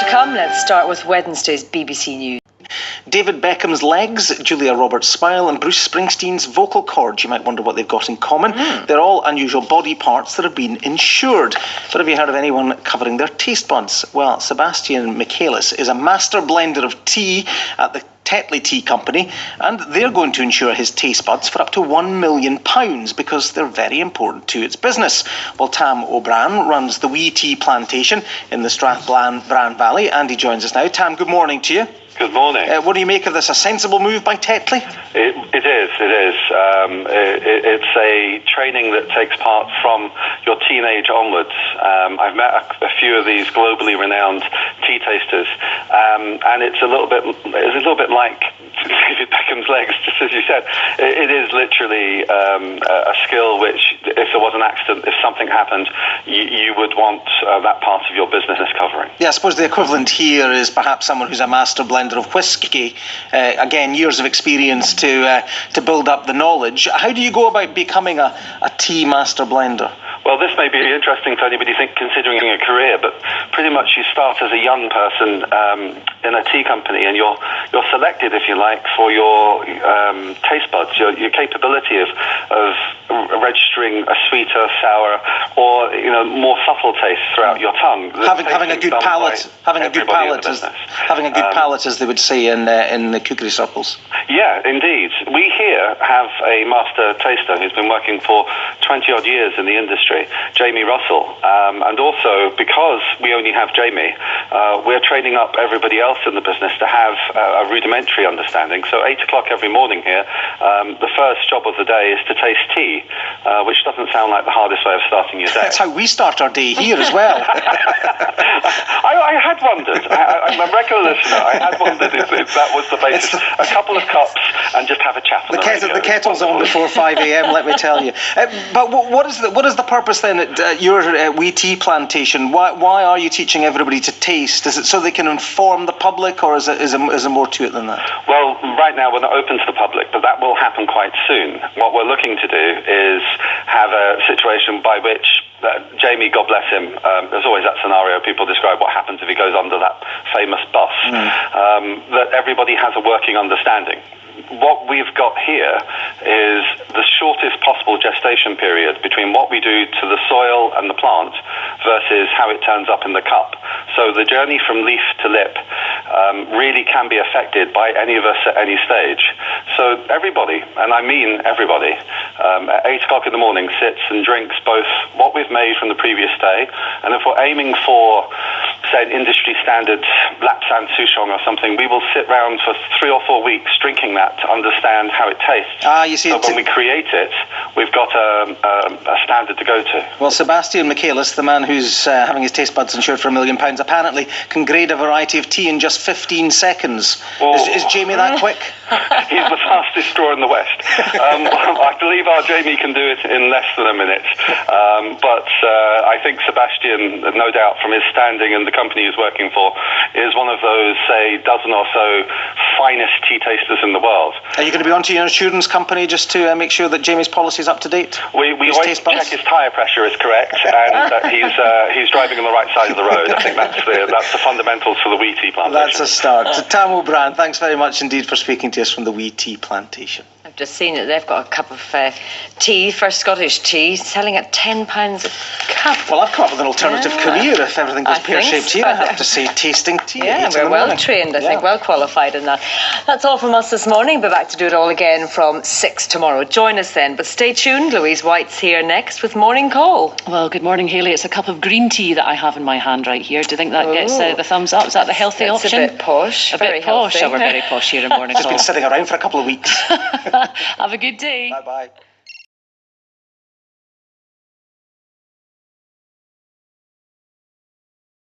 come. Let's start with Wednesday's BBC News. David Beckham's legs, Julia Roberts' smile, and Bruce Springsteen's vocal cords. You might wonder what they've got in common. They're all unusual body parts that have been insured. But have you heard of anyone covering their taste buds? Well, Sebastian Michaelis is a master blender of tea at the Tetley Tea Company, and they're going to insure his taste buds for up to £1 million because they're very important to its business. Well, Tam O'Brien runs the Wee Tea Plantation in the Braan Valley, and he joins us now. Tam, good morning to you. Good morning. What do you make of this? A sensible move by Tetley? It is. It's a training that takes part from your teenage onwards. I've met a few of these globally renowned tea tasters, and it's a little bit like David Beckham's legs, just as you said. It is literally a skill which, if there was an accident, if something happened, you would want that part of your business covering. Yeah, I suppose the equivalent here is perhaps someone who's a master blender of whiskey. Again, years of experience to build up the knowledge. How do you go about becoming a tea master blender? Well, this may be interesting for anybody considering a career, but pretty much you start as a young person in a tea company, and you're selected, if you like, for your taste buds, your capability of registering a sweeter, sour, or more subtle taste throughout your tongue. Having a good palate, as they would say in the cookery circles. Yeah, indeed. We here have a master taster who's been working for 20 odd years in the industry, Jamie Russell, and also because we only have Jamie, we're training up everybody else in the business to have a rudimentary understanding. So 8 o'clock every morning here, the first job of the day is to taste tea, which doesn't sound like the hardest way of starting your day. That's how we start our day here as well. I had wondered. I'm a regular listener. I had wondered if that was the basis. A couple of cups and just have a chat on the kettle's on before 5 a.m. Let me tell you. But what is the purpose then at your Wee Tea Plantation? Why are you teaching everybody to taste? Is it so they can inform the public, or is there more to it than that? Well, right now we're not open to the public, but that will happen quite soon. What we're looking to do is have a situation by which Jamie, God bless him, there's always that scenario people describe what happens if he goes under that famous bus, that everybody has a working understanding. What we've got here is the shortest possible gestation period between what we do to the soil and the plant versus how it turns up in the cup. So the journey from leaf to lip really can be affected by any of us at any stage. So everybody, and I mean everybody, at 8 o'clock in the morning sits and drinks both what we've made from the previous day, and if we're aiming for, say, an industry standard Lapsang Souchong or something, we will sit round for 3 or 4 weeks drinking that to understand how it tastes. You see, so when we create it, we've got a standard to go to. Well, Sebastian Michaelis, the man who's having his taste buds insured for £1 million, apparently can grade a variety of tea in just 15 seconds. Is Jamie that quick? He's the fastest straw in the West. I believe our Jamie can do it in less than a minute. But I think Sebastian, no doubt from his standing and the company he's working for, is one of those, say, dozen or so finest tea tasters in the world. Are you going to be onto your insurance company just to make sure that Jamie's policy is up to date? We always check his tyre pressure is correct, and that he's driving on the right side of the road. I think that's the fundamentals for the Wee Tea Plantation. That's a start. So, Tam O'Brien, thanks very much indeed for speaking to us from the Wee Tea Plantation. I've just seen it. They've got a cup of tea, first Scottish tea, selling at £10 a cup. Well, I've come up with an alternative career if everything goes pear-shaped here. I have to say tasting tea. Yeah, we're well trained, I think, well qualified in that. That's all from us this morning. Be back to do it all again from 6 tomorrow. Join us then, but stay tuned. Louise White's here next with Morning Call. Well, good morning, Hayley. It's a cup of green tea that I have in my hand right here. Do you think that gets the thumbs up? Is that the healthy option? A bit posh. Very posh. Oh, we're very posh here in Morning Call. It's been sitting around for a couple of weeks. Have a good day. Bye-bye.